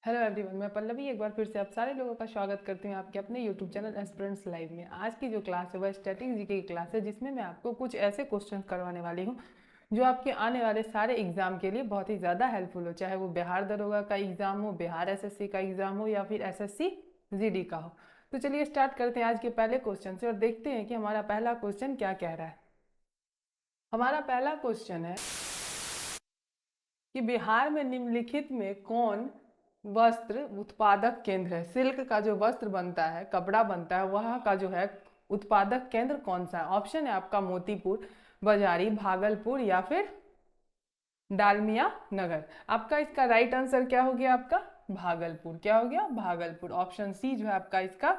Hello everyone, मैं पल्लवी एक बार फिर से आप सारे लोगों का स्वागत करती हूँ आपके अपने यूट्यूब चैनल एस्पिरेंट्स लाइव में। आज की जो क्लास है वह स्टैटिक जीके की क्लास है, जिसमें मैं आपको कुछ ऐसे क्वेश्चंस करवाने वाली हूँ जो आपके आने वाले सारे एग्जाम के लिए बहुत ही ज़्यादा हेल्पफुल हो। चाहे वो बिहार दरोगा का एग्जाम हो, बिहार एसएससी का एग्जाम हो या फिर एसएससी जीडी का हो। तो चलिए स्टार्ट करते हैं आज के पहले क्वेश्चन से और देखते हैं कि हमारा पहला क्वेश्चन क्या कह रहा है। हमारा पहला क्वेश्चन है कि बिहार में निम्नलिखित में कौन वस्त्र उत्पादक केंद्र है। सिल्क का जो वस्त्र बनता है, कपड़ा बनता है, वह का जो है उत्पादक केंद्र कौन सा है। ऑप्शन है आपका मोतीपुर, बजारी, भागलपुर या फिर डालमिया नगर। आपका इसका राइट आंसर क्या हो गया? आपका भागलपुर। क्या हो गया? भागलपुर। ऑप्शन सी जो है आपका इसका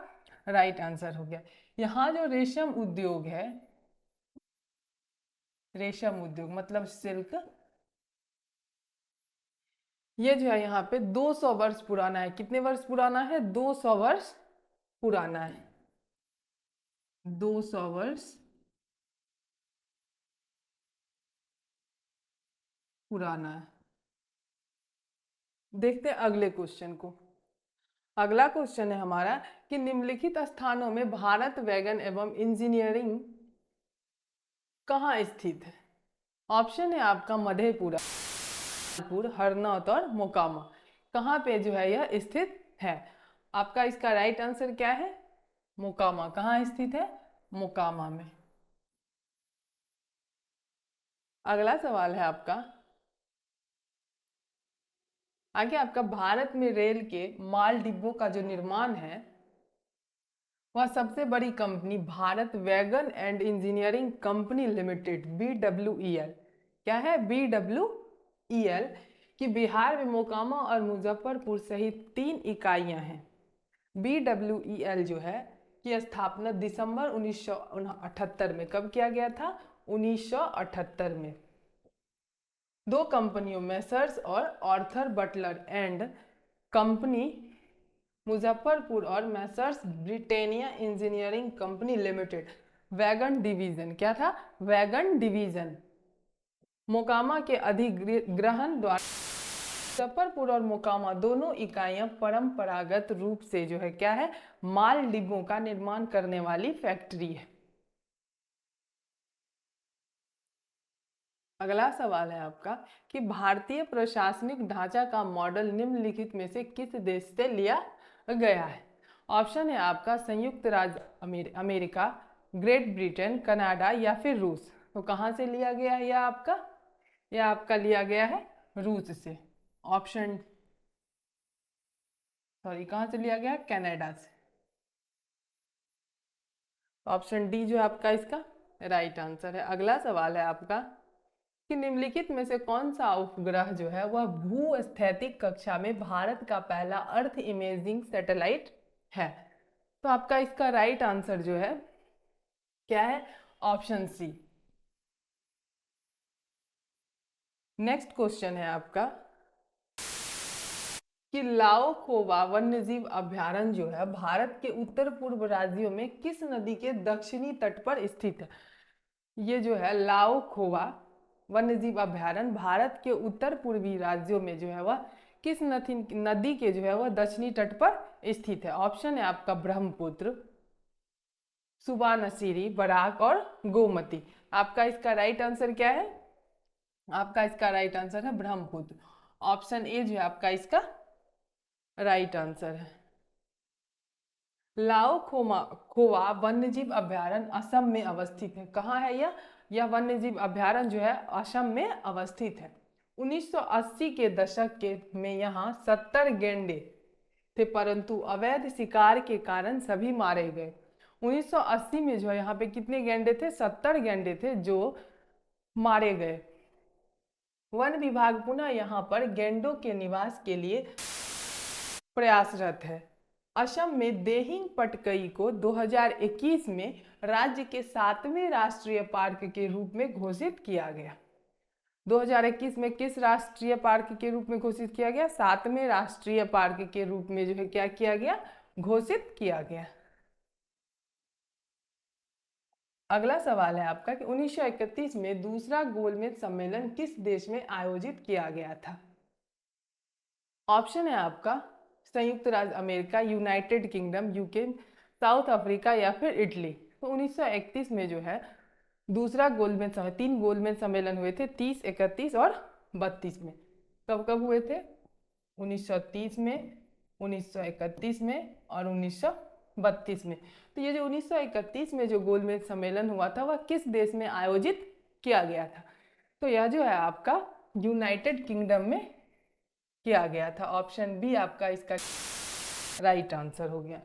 राइट आंसर हो गया। यहाँ जो रेशम उद्योग है, रेशम उद्योग मतलब सिल्क, ये जो है यहाँ पे 200 वर्ष पुराना है। कितने वर्ष पुराना है? 200 वर्ष पुराना है। 200 वर्ष पुराना है। देखते हैं अगले क्वेश्चन को। अगला क्वेश्चन है हमारा कि निम्नलिखित स्थानों में भारत वैगन एवं इंजीनियरिंग कहाँ स्थित है। ऑप्शन है आपका मधेपुरा, हरनौत और मोकामा। कहाँ पे जो है यह स्थित है? आपका इसका राइट आंसर क्या है? मोकामा। कहाँ स्थित है? मोकामा में। अगला सवाल है आपका आगे, आपका भारत में रेल के माल डिब्बों का जो निर्माण है वह सबसे बड़ी company Bharat wagon and engineering company limited BWEL, क्या है? BWEL कि बिहार में मोकामा और मुजफ्फरपुर सहित 3 इकाइयां हैं। BWEL जो है की स्थापना दिसंबर 1978 में कब किया गया था? 1978 में। दो कंपनियों मैसर्स और Arthur Butler and company Muzaffarpur और messrs Britannia engineering company limited wagon division, क्या था? वैगन डिवीजन मोकामा के अधिग्रहण द्वारा। मुजफ्फरपुर और मोकामा दोनों इकाइयां परंपरागत रूप से जो है क्या है? माल डिब्बों का निर्माण करने वाली फैक्ट्री है। अगला सवाल है आपका कि भारतीय प्रशासनिक ढांचा का मॉडल निम्नलिखित में से किस देश से लिया गया है। ऑप्शन है आपका संयुक्त राज्य अमेरिका, ग्रेट ब्रिटेन, कनाडा या फिर रूस। तो कहाँ से लिया गया है यह आपका लिया गया है रूस से। ऑप्शन सॉरी, कहाँ से लिया गया है? कनाडा से। ऑप्शन डी जो है आपका इसका राइट आंसर है। अगला सवाल है आपका कि निम्नलिखित में से कौन सा उपग्रह जो है वह भूस्थैतिक कक्षा में भारत का पहला अर्थ इमेजिंग सैटेलाइट है। तो आपका इसका राइट आंसर जो है क्या है? Option C. नेक्स्ट क्वेश्चन है आपका कि लाओखोवा वन्यजीव अभयारण्य जो है भारत के उत्तर पूर्व राज्यों में किस नदी के दक्षिणी तट पर स्थित है। ये जो है लाओखोवा वन्यजीव अभयारण्य भारत के उत्तर पूर्वी राज्यों में जो है वह किस नदी के जो है वह दक्षिणी तट पर स्थित है। ऑप्शन है आपका ब्रह्मपुत्र, सुबानसिरी, बराक और गोमती। आपका इसका राइट आंसर क्या है? आपका इसका राइट आंसर है ब्रह्मपुत्र। ऑप्शन ए जो है आपका इसका राइट आंसर है। लाओ खोवा वन्यजीव अभयारण्य असम में अवस्थित है। कहाँ है यह वन्यजीव अभयारण्य जो है असम में अवस्थित है। 1980 के दशक के में यहाँ 70 गैंडे थे, परंतु अवैध शिकार के कारण सभी मारे गए। 1980 में जो है यहाँ पे कितने गैंडे थे? 70 गैंडे थे जो मारे गए। वन विभाग पुनः यहाँ पर गैंडों के निवास के लिए प्रयासरत है। असम में देहिंग पटकई को 2021 में राज्य के 7वें राष्ट्रीय पार्क के रूप में घोषित किया गया। 2021 में किस राष्ट्रीय पार्क के रूप में घोषित किया गया? 7वें राष्ट्रीय पार्क के रूप में जो है क्या किया गया? घोषित किया गया। अगला सवाल है आपका कि 1931 में दूसरा गोलमेज सम्मेलन किस देश में आयोजित किया गया था। ऑप्शन है आपका संयुक्त राज्य America, United kingdom, UK, south Africa या फिर इटली। तो 1931 में जो है दूसरा गोलमेज सम्मेलन, 3 गोलमेज सम्मेलन हुए थे, 30, 31 और 32 में। कब कब हुए थे? 1930 में, 1931 में और 1932 में। तो ये जो 1931 में जो गोलमेज सम्मेलन हुआ था वह किस देश में आयोजित किया गया था? तो यह जो है आपका यूनाइटेड किंगडम में किया गया था। ऑप्शन बी आपका इसका राइट आंसर हो गया।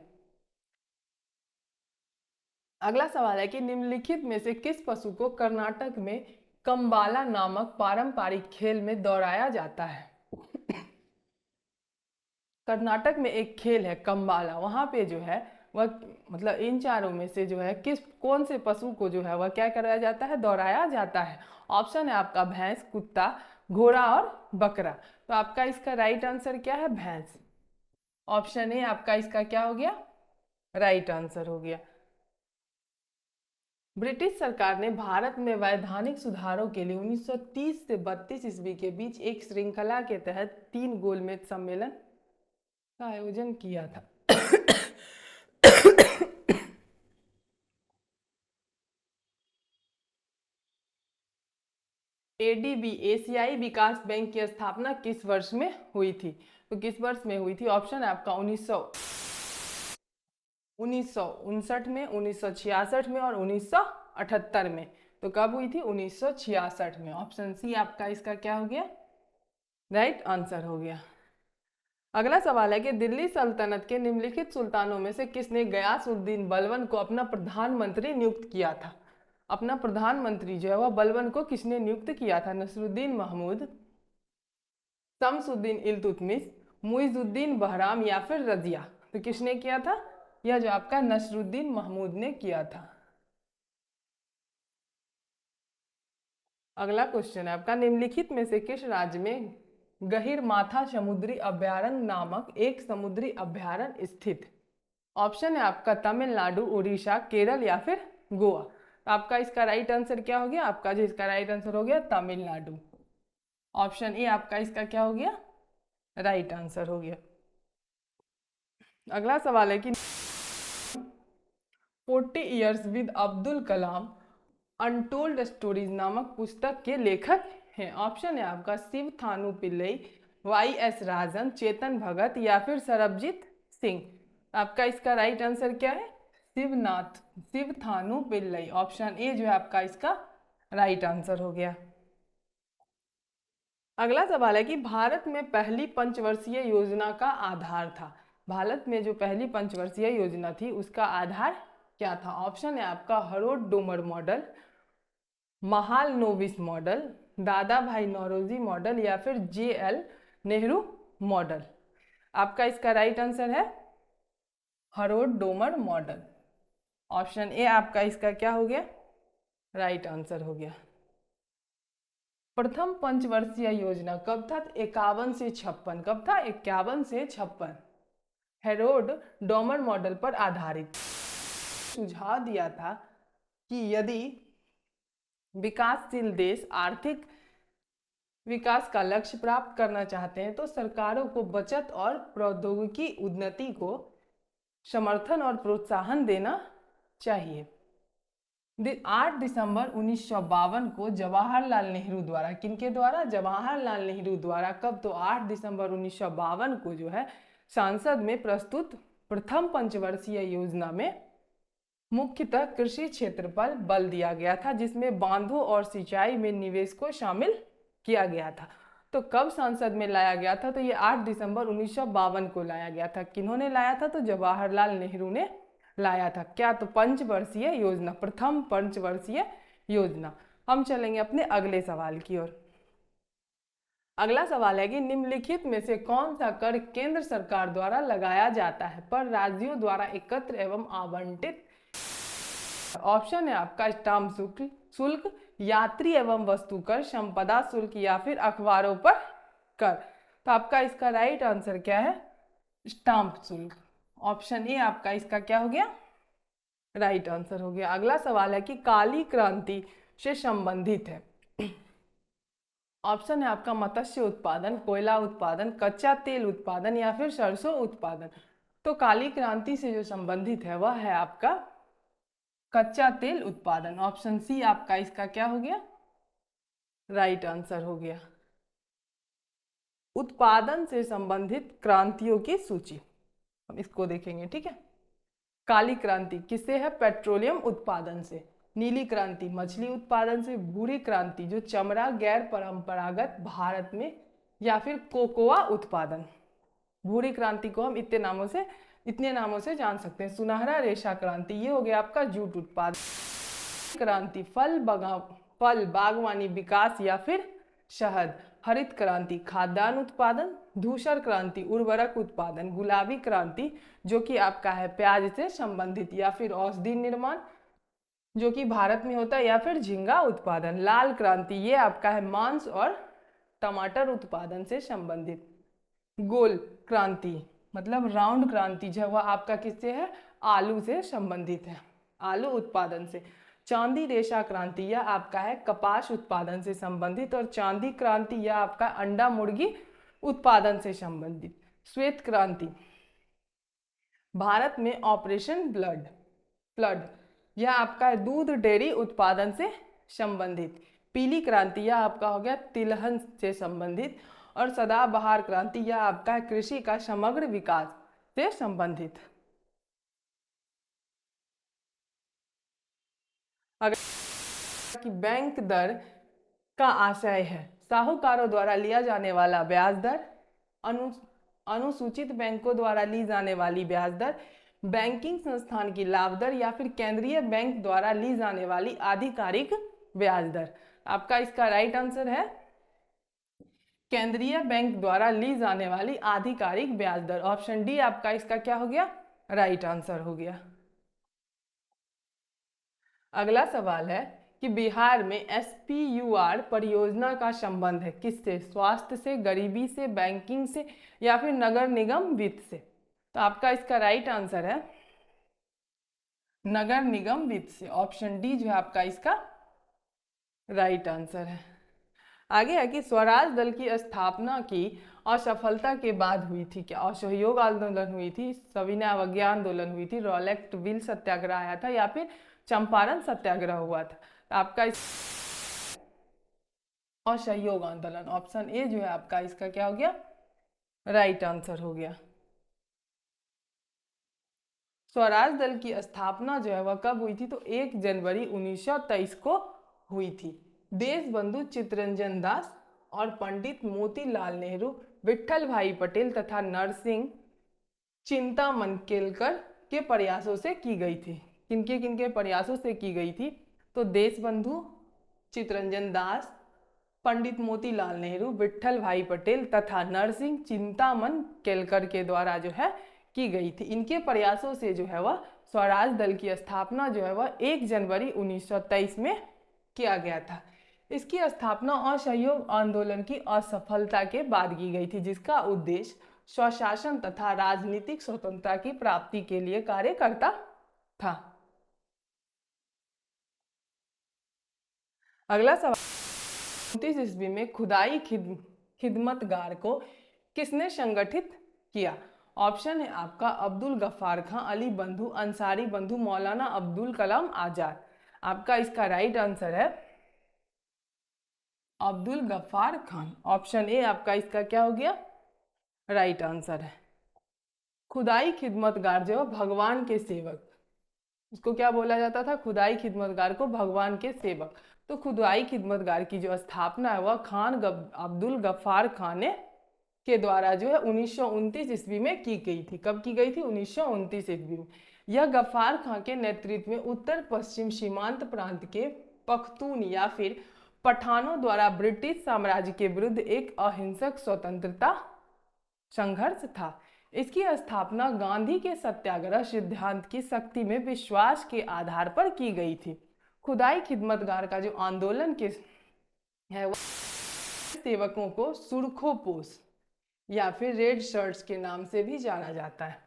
अगला सवाल है कि निम्नलिखित में से किस पशु को कर्नाटक में कंबाला नामक पारंपरिक खेल में दौड़ाया जाता है? कर्नाटक में एक खेल है कंबाला, वहां पे जो है वह मतलब इन चारों में से जो है कौन से पशु को जो है वह क्या कराया जाता है? दौड़ाया जाता है। ऑप्शन है आपका भैंस, कुत्ता, घोड़ा और बकरा। तो आपका इसका राइट आंसर क्या है? भैंस। ऑप्शन ए आपका इसका क्या हो गया? राइट आंसर हो गया। ब्रिटिश सरकार ने भारत में वैधानिक सुधारों के लिए 1930 से 32 ईस्वी के बीच एक श्रृंखला के तहत 3 गोलमेज सम्मेलन का आयोजन किया था। एडीबी एशियाई विकास बैंक की स्थापना किस वर्ष में हुई थी? तो किस वर्ष में हुई थी? ऑप्शन है आपका 1959 में, 1966 में और 1978 में। तो कब हुई थी? 1966 में। ऑप्शन सी आपका इसका क्या हो गया? राइट आंसर हो गया। अगला सवाल है कि दिल्ली सल्तनत के निम्नलिखित सुल्तानों में से किसने गयासुद्दीन बलबन को अपना प्रधानमंत्री नियुक्त किया था? अपना प्रधानमंत्री जो है वह बलबन को किसने नियुक्त किया था? नसरुद्दीन महमूद, शमसुद्दीन इल्तुतमिश, मुइजुद्दीन बहराम या फिर रजिया। तो किसने किया था? यह जो आपका नसरुद्दीन महमूद ने किया था। अगला क्वेश्चन है आपका निम्नलिखित में से किस राज्य में गहीरमाथा समुद्री अभयारण्य नामक एक समुद्री अभयारण्य स्थित? ऑप्शन है आपका तमिलनाडु, उड़ीसा, केरल या फिर गोवा। तो आपका इसका राइट आंसर क्या हो गया? आपका जो इसका राइट आंसर हो गया तमिलनाडु। ऑप्शन ए आपका इसका क्या हो गया? राइट आंसर हो गया। अगला सवाल है कि 40 years with Abdul Kalam untold stories नामक पुस्तक के लेखक हैं। ऑप्शन है आपका शिव थानु पिल्लई, वाई एस राजन, चेतन भगत या फिर सरबजीत सिंह। आपका इसका राइट आंसर क्या है? शिव थानु पिल्लई। ऑप्शन ए जो है आपका इसका राइट आंसर हो गया। अगला सवाल है कि भारत में पहली पंचवर्षीय योजना का आधार था। भारत में जो पहली पंचवर्षीय योजना थी उसका आधार क्या था? ऑप्शन है आपका हरोड डोमर मॉडल, महालनोबिस मॉडल, दादा भाई नौरोजी मॉडल या फिर JL नेहरू मॉडल। आपका इसका राइट आंसर है हरोड डोमर मॉडल। ऑप्शन ए आपका इसका क्या हो गया? राइट आंसर हो गया। प्रथम पंचवर्षीय योजना कब था? 51 से 56। कब था? 51 से 56। हेरोड डोमर मॉडल पर आधारित। सुझाव दिया था कि यदि विकासशील देश आर्थिक विकास का लक्ष्य प्राप्त करना चाहते हैं तो सरकारों को बचत और प्रौद्योगिकी उन्नति को समर्थन और प्रोत्साहन देना चाहिए। 8 दिसंबर 1952 को जवाहरलाल नेहरू द्वारा, किनके द्वारा? जवाहरलाल नेहरू द्वारा। कब? तो 8 दिसंबर 1952 को जो है संसद में प्रस्तुत प्रथम पंचवर्षीय योजना में मुख्यतः कृषि क्षेत्र पर बल दिया गया था, जिसमें बांधों और सिंचाई में निवेश को शामिल किया गया था। तो कब संसद में लाया गया था? तो ये 8 दिसंबर 1952 को लाया गया था। किन्होंने लाया था? तो जवाहरलाल नेहरू ने लाया था। क्या? तो पंचवर्षीय योजना, प्रथम पंचवर्षीय योजना। हम चलेंगे अपने अगले सवाल की ओर। अगला सवाल है कि निम्नलिखित में से कौन सा कर केंद्र सरकार द्वारा लगाया जाता है पर राज्यों द्वारा एकत्र एवं आवंटित? ऑप्शन है आपका स्टाम्प शुल्क, यात्री एवं वस्तु कर, संपदा शुल्क या फिर अखबारों पर कर। तो आपका इसका राइट आंसर क्या है? स्टाम्प शुल्क। ऑप्शन ए आपका इसका क्या हो गया? राइट आंसर हो गया। अगला सवाल है कि काली क्रांति से संबंधित है। ऑप्शन है आपका मत्स्य उत्पादन, कोयला उत्पादन, कच्चा तेल उत्पादन या फिर सरसों उत्पादन। तो काली क्रांति से जो संबंधित है वह है आपका कच्चा तेल उत्पादन। ऑप्शन सी आपका इसका क्या हो गया, राइट आंसर हो गया। उत्पादन से संबंधित क्रांतियों की सूची हम इसको देखेंगे, ठीक है। काली क्रांति किससे है, पेट्रोलियम उत्पादन से। नीली क्रांति मछली उत्पादन से। भूरी क्रांति जो चमड़ा गैर परंपरागत भारत में, या फिर कोकोआ उत्पादन। भूरी क्रांति को हम इतने नामों से जान सकते हैं। सुनहरा रेशा क्रांति ये हो गया आपका जूट उत्पादन। क्रांति फल बागवानी विकास या फिर शहद। हरित क्रांति खाद्यान्न उत्पादन। धूसर क्रांति उर्वरक उत्पादन। गुलाबी क्रांति जो कि आपका है प्याज से संबंधित या फिर औषधि निर्माण जो कि भारत में होता है, या फिर झींगा उत्पादन। लाल क्रांति ये आपका है मांस और टमाटर उत्पादन से संबंधित। गोल क्रांति मतलब राउंड क्रांति जो वह आपका किससे है, आलू से संबंधित है, आलू उत्पादन से। चांदी रेशा क्रांति यह आपका है कपास उत्पादन से संबंधित। और चांदी क्रांति यह आपका अंडा मुर्गी उत्पादन से संबंधित। श्वेत क्रांति भारत में ऑपरेशन फ्लड यह आपका है दूध डेयरी उत्पादन से संबंधित। पीली क्रांति यह आपका हो गया तिलहन से संबंधित। और सदाबहार क्रांति यह आपका है कृषि का समग्र विकास से संबंधित। अगर कि बैंक दर का आशय है साहूकारों द्वारा लिया जाने वाला ब्याज दर, अनुसूचित बैंकों द्वारा ली जाने वाली ब्याज दर, बैंकिंग संस्थान की लाभ दर या फिर केंद्रीय बैंक द्वारा ली जाने वाली आधिकारिक ब्याज दर। आपका इसका राइट आंसर है केंद्रीय बैंक द्वारा ली जाने वाली आधिकारिक ब्याज दर। ऑप्शन डी आपका इसका क्या हो गया, राइट आंसर हो गया। अगला सवाल है कि बिहार में एसपीयूआर परियोजना का संबंध है किससे, स्वास्थ्य से, गरीबी से, बैंकिंग से या फिर नगर निगम वित्त से। तो आपका इसका राइट आंसर है नगर निगम वित्त से। ऑप्शन डी जो है आपका इसका राइट आंसर है। आगे है कि स्वराज दल की स्थापना की असफलता के बाद हुई थी क्या, असहयोग आंदोलन हुई थी, सविनय अवज्ञा आंदोलन हुई थी, रॉलेट व्हील सत्याग्रह आया था या फिर चंपारण सत्याग्रह हुआ था। तो आपका असहयोग आंदोलन। ऑप्शन ए जो है आपका इसका क्या हो गया, राइट आंसर हो गया। स्वराज दल की स्थापना जो है वह कब हुई थी, तो 1 जनवरी 1923 को हुई थी। देश बंधु चित्तरंजन दास और पंडित मोतीलाल नेहरू, विट्ठल भाई पटेल तथा नरसिंह चिंतामन केलकर के प्रयासों से की गई थी। किनके प्रयासों से की गई थी, तो देश बंधु चित्तरंजन दास, पंडित मोतीलाल नेहरू, विट्ठल भाई पटेल तथा नरसिंह चिंतामन केलकर के द्वारा जो है की गई थी। इनके प्रयासों से जो है वह स्वराज दल की स्थापना जो है वह 1 जनवरी 1923 में किया गया था। इसकी स्थापना असहयोग आंदोलन की असफलता के बाद की गई थी, जिसका उद्देश्य स्वशासन तथा राजनीतिक स्वतंत्रता की प्राप्ति के लिए कार्य करता था। अगला सवाल, 29 ईस्वी में खुदाई खिदमतगार को किसने संगठित किया। ऑप्शन है आपका अब्दुल गफ्फार खां, अली बंधु, अंसारी बंधु, मौलाना अब्दुल कलाम आजाद। आपका इसका राइट आंसर है अब्दुल गफ्फार खान। ऑप्शन ए आपका इसका क्या हो गया, राइट आंसर है। खुदाई खिदमतगार जो भगवान के सेवक, उसको क्या बोला जाता था, खुदाई खिदमतगार को भगवान के सेवक। तो खुदाई खिदमतगार की जो स्थापना है वह अब्दुल गफ्फार खान ने के द्वारा जो है 1929 ईस्वी में की गई थी। कब की गई थी, 1929 ईस्वी में। यह गफ्फार खान के नेतृत्व में उत्तर पश्चिम सीमांत प्रांत के पख्तून या फिर पठानों द्वारा ब्रिटिश साम्राज्य के विरुद्ध एक अहिंसक स्वतंत्रता संघर्ष था। इसकी स्थापना गांधी के सत्याग्रह सिद्धांत की शक्ति में विश्वास के आधार पर की गई थी। खुदाई खिदमतगार का जो आंदोलन के है वह सेवकों को सुरखोपोश या फिर रेड शर्ट्स के नाम से भी जाना जाता है।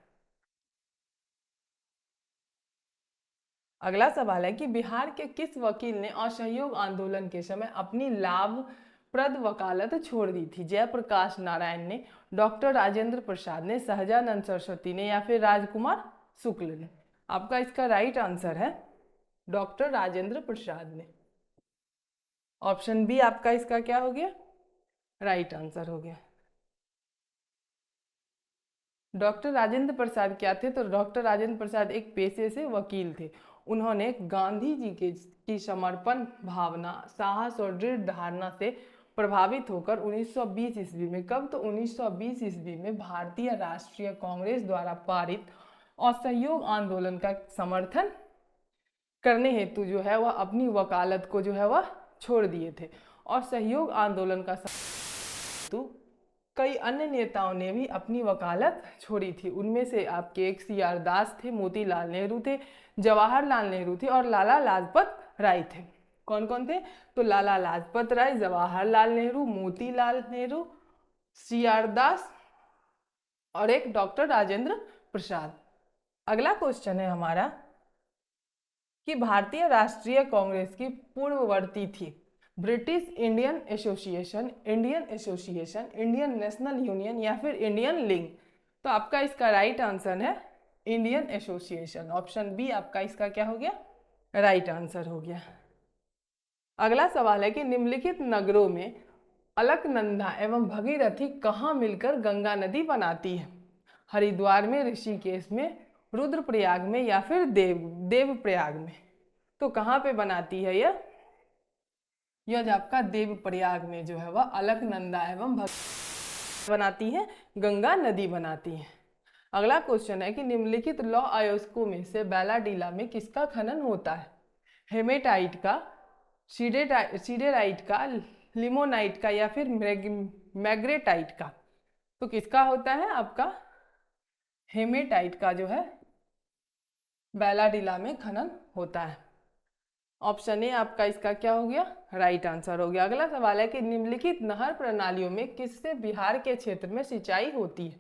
अगला सवाल है कि बिहार के किस वकील ने असहयोग आंदोलन के समय अपनी लाभ प्रद वकालत छोड़ दी थी? जयप्रकाश नारायण ने, डॉक्टर राजेंद्र प्रसाद ने, सहजानंद सरस्वती ने या फिर राजकुमार शुक्ल ने? आपका इसका राइट आंसर है डॉक्टर राजेंद्र प्रसाद ने। ऑप्शन बी आपका इसका क्या हो गया? राइट आंसर हो गया। डॉक्टर राजेंद्र प्रसाद क्या थे? तो डॉक्टर राजेंद्र प्रसाद एक पेशे से वकील थे। उन्होंने गांधी जी की समर्पण भावना, साहस और दृढ़ धारणा से प्रभावित होकर 1920 ईस्वी में, कब? तो 1920 ईस्वी में भारतीय राष्ट्रीय कांग्रेस द्वारा पारित असहयोग आंदोलन का समर्थन करने हेतु जो है वह अपनी वकालत को जो है वह छोड़ दिए थे। और सहयोग आंदोलन का हेतु कई अन्य नेताओं ने भी अपनी वकालत छोड़ी थी। उनमें से आपके एक सी.आर. दास थे, मोतीलाल नेहरू थे, जवाहरलाल नेहरू थे और लाला लाजपत राय थे। कौन कौन थे? तो लाला लाजपत राय, जवाहरलाल नेहरू, मोतीलाल नेहरू, सी.आर. दास और एक डॉक्टर राजेंद्र प्रसाद। अगला क्वेश्चन है हमारा कि भारतीय राष्ट्रीय कांग्रेस की पूर्ववर्ती थी British Indian association, Indian association, Indian national union या फिर इंडियन लीग? तो आपका इसका राइट आंसर है इंडियन एसोसिएशन। ऑप्शन बी आपका इसका क्या हो गया? राइट आंसर हो गया। अगला सवाल है कि निम्नलिखित नगरों में अलकनंदा एवं भगीरथी कहाँ मिलकर गंगा नदी बनाती है? हरिद्वार में, ऋषिकेश में, रुद्रप्रयाग में या फिर देवप्रयाग में? तो कहाँ पे बनाती है यह आपका देवप्रयाग में जो है वह अलकनंदा एवं बनाती है, गंगा नदी बनाती है। अगला क्वेश्चन है कि निम्नलिखित लौह अयस्कों में से बैलाडीला में किसका खनन होता है? हेमेटाइट का, सीडेराइट का, लिमोनाइट का या फिर मैग्नेटाइट का? तो किसका होता है? आपका हेमेटाइट का जो है बैलाडीला में खनन होता है। ऑप्शन ए आपका इसका क्या हो गया? राइट आंसर हो गया। अगला सवाल है कि निम्नलिखित नहर प्रणालियों में किससे बिहार के क्षेत्र में सिंचाई होती है?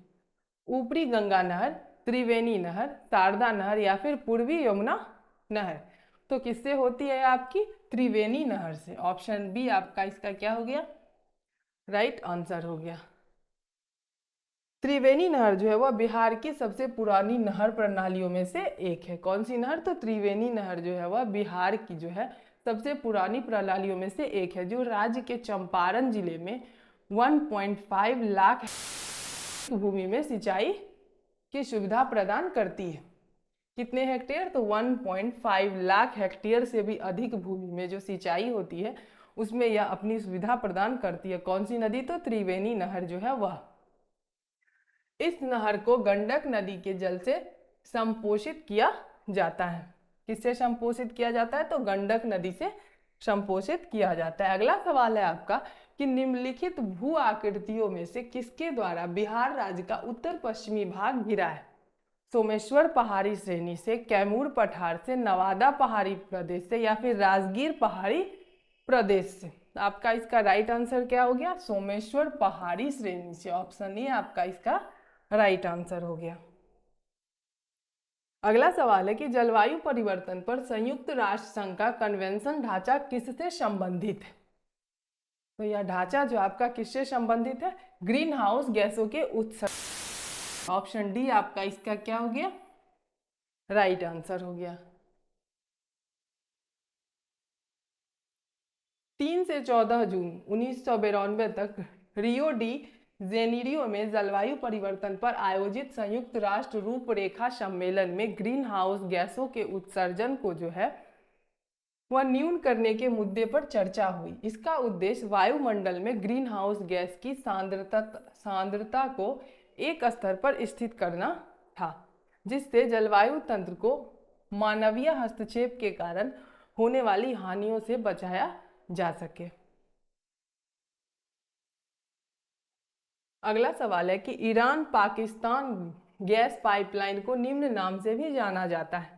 ऊपरी गंगा नहर, त्रिवेणी नहर, शारदा नहर या फिर पूर्वी यमुना नहर? तो किससे होती है आपकी? त्रिवेणी नहर से। ऑप्शन बी आपका इसका क्या हो गया? राइट आंसर हो गया। त्रिवेणी नहर जो है वह बिहार की सबसे पुरानी नहर प्रणालियों में से एक है। कौन सी नहर? तो त्रिवेणी नहर जो है वह बिहार की जो है सबसे पुरानी प्रणालियों में से एक है, जो राज्य के चंपारण जिले में 1.5 लाख भूमि में सिंचाई की सुविधा प्रदान करती है। कितने हेक्टेयर? तो 1.5 लाख हेक्टेयर से भी अधिक भूमि में जो सिंचाई होती है उसमें यह अपनी सुविधा प्रदान करती है। कौन सी नदी? तो त्रिवेणी नहर जो है वह। इस नहर को गंडक नदी के जल से संपोषित किया जाता है। किससे संपोषित किया जाता है? तो गंडक नदी से संपोषित किया जाता है। अगला सवाल है आपका कि निम्नलिखित भू आकृतियों में से किसके द्वारा बिहार राज्य का उत्तर पश्चिमी भाग घिरा है? सोमेश्वर पहाड़ी श्रेणी से, कैमूर पठार से, नवादा पहाड़ी प्रदेश से या फिर राजगीर पहाड़ी प्रदेश से? आपका इसका राइट आंसर क्या हो गया? सोमेश्वर पहाड़ी श्रेणी से। ऑप्शन ए आपका इसका राइट आंसर हो गया। अगला सवाल है कि जलवायु परिवर्तन पर संयुक्त राष्ट्र संघ का कन्वेंशन ढांचा किससे संबंधित है? तो यह ढांचा जो आपका किससे संबंधित है? ग्रीन हाउस गैसों के उत्सर्जन। ऑप्शन डी आपका इसका क्या हो गया? राइट आंसर हो गया। 3 से 14 जून 1992 तक रियो डी जेनेरियो में जलवायु परिवर्तन पर आयोजित संयुक्त राष्ट्र रूपरेखा सम्मेलन में ग्रीन हाउस गैसों के उत्सर्जन को जो है वह न्यून करने के मुद्दे पर चर्चा हुई। इसका उद्देश्य वायुमंडल में ग्रीन हाउस गैस की सांद्रता को एक स्तर पर स्थित करना था, जिससे जलवायु तंत्र को मानवीय हस्तक्षेप के कारण होने वाली हानियों से बचाया जा सके। अगला सवाल है कि ईरान पाकिस्तान गैस पाइपलाइन को निम्न नाम से भी जाना जाता है?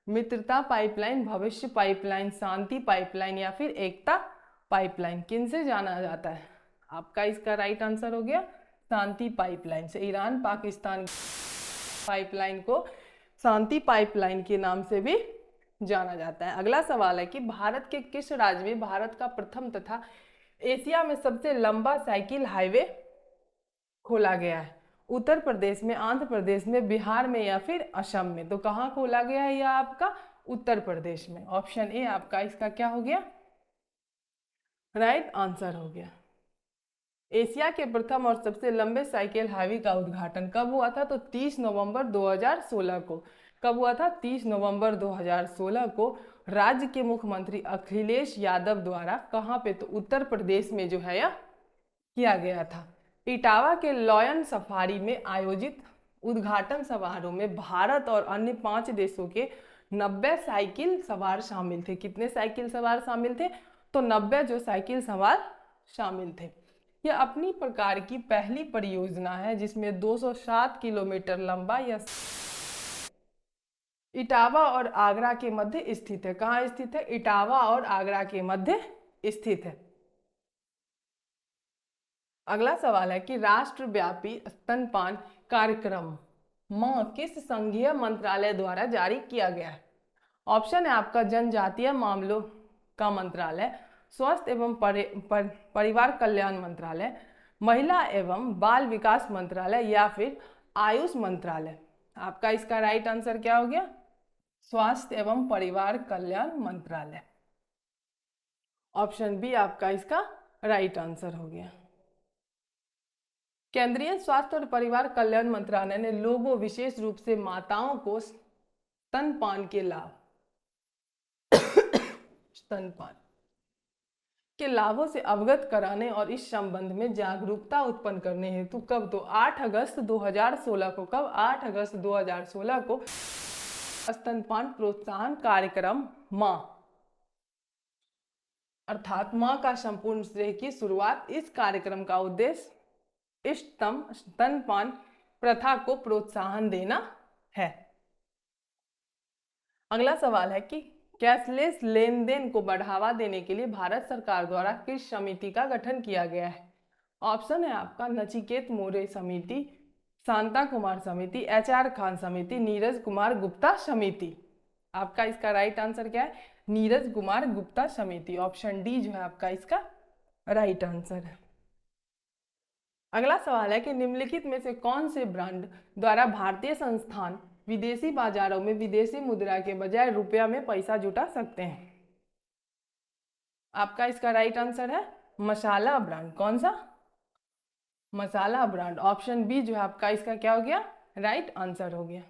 मित्रता पाइपलाइन, भविष्य पाइपलाइन, शांति पाइपलाइन या फिर एकता पाइपलाइन? किन से जाना जाता है? आपका इसका राइट आंसर हो गया शांति पाइपलाइन से। ईरान पाकिस्तान पाइपलाइन को शांति पाइपलाइन के नाम से भी जाना जाता है। अगला सवाल है कि भारत के किस राज्य में भारत का प्रथम तथा एशिया में सबसे लंबा साइकिल हाईवे खोला गया है? उत्तर प्रदेश में, आंध्र प्रदेश में, बिहार में या फिर असम में? तो कहाँ खोला गया है यह आपका? उत्तर प्रदेश में। ऑप्शन ए आपका इसका क्या हो गया? राइट आंसर हो गया। एशिया के प्रथम और सबसे लंबे साइकिल हाईवे का उद्घाटन कब हुआ था? तो 30 नवंबर 2016 को। कब हुआ था? 30 नवंबर 2016 को राज्य के मुख्यमंत्री अखिलेश यादव द्वारा कहाँ पे? तो उत्तर प्रदेश में जो है यह किया गया था। इटावा के लॉयन सफारी में आयोजित उद्घाटन समारोह में भारत और अन्य 5 देशों के 90 साइकिल सवार शामिल थे। कितने साइकिल सवार शामिल थे? तो 90 जो साइकिल सवार शामिल थे। यह अपनी प्रकार की पहली परियोजना है जिसमें 207 किलोमीटर लंबा यह इटावा और आगरा के मध्य स्थित है। कहाँ स्थित है? इटावा और आगरा के मध्य स्थित है। अगला सवाल है कि राष्ट्रव्यापी स्तनपान कार्यक्रम मां किस संघीय मंत्रालय द्वारा जारी किया गया है? ऑप्शन है आपका जनजातीय मामलों का मंत्रालय, स्वास्थ्य एवं परिवार कल्याण मंत्रालय, महिला एवं बाल विकास मंत्रालय या फिर आयुष मंत्रालय। आपका इसका राइट आंसर क्या हो गया? स्वास्थ्य एवं परिवार कल्याण मंत्रालय। ऑप्शन बी आपका इसका राइट आंसर हो गया। केंद्रीय स्वास्थ्य और परिवार कल्याण मंत्रालय ने लोगों, विशेष रूप से माताओं को स्तनपान के लाभ स्तनपान के लाभों से अवगत कराने और इस संबंध में जागरूकता उत्पन्न करने हेतु कब? तो 8 अगस्त 2016 को। कब? 8 अगस्त 2016 को स्तनपान प्रोत्साहन कार्यक्रम मां अर्थात मां का संपूर्ण श्रेय की शुरुआत इस कार्यक्रम का उद्देश्य इष्टतम स्तनपान प्रथा को प्रोत्साहन देना है। अगला सवाल है कि कैशलेस लेन देन को बढ़ावा देने के लिए भारत सरकार द्वारा किस समिति का गठन किया गया है? ऑप्शन है आपका नचिकेत मोरे समिति, शांता कुमार समिति, HR खान समिति, नीरज कुमार गुप्ता समिति। आपका इसका राइट आंसर क्या है? नीरज कुमार गुप्ता समिति। ऑप्शन डी जो है आपका इसका राइट आंसर है। अगला सवाल है कि निम्नलिखित में से कौन से ब्रांड द्वारा भारतीय संस्थान विदेशी बाजारों में विदेशी मुद्रा के बजाय रुपया में पैसा जुटा सकते हैं? आपका इसका राइट आंसर है मसाला ब्रांड। कौन सा? मसाला ब्रांड। ऑप्शन बी जो है आपका इसका क्या हो गया? राइट आंसर हो गया।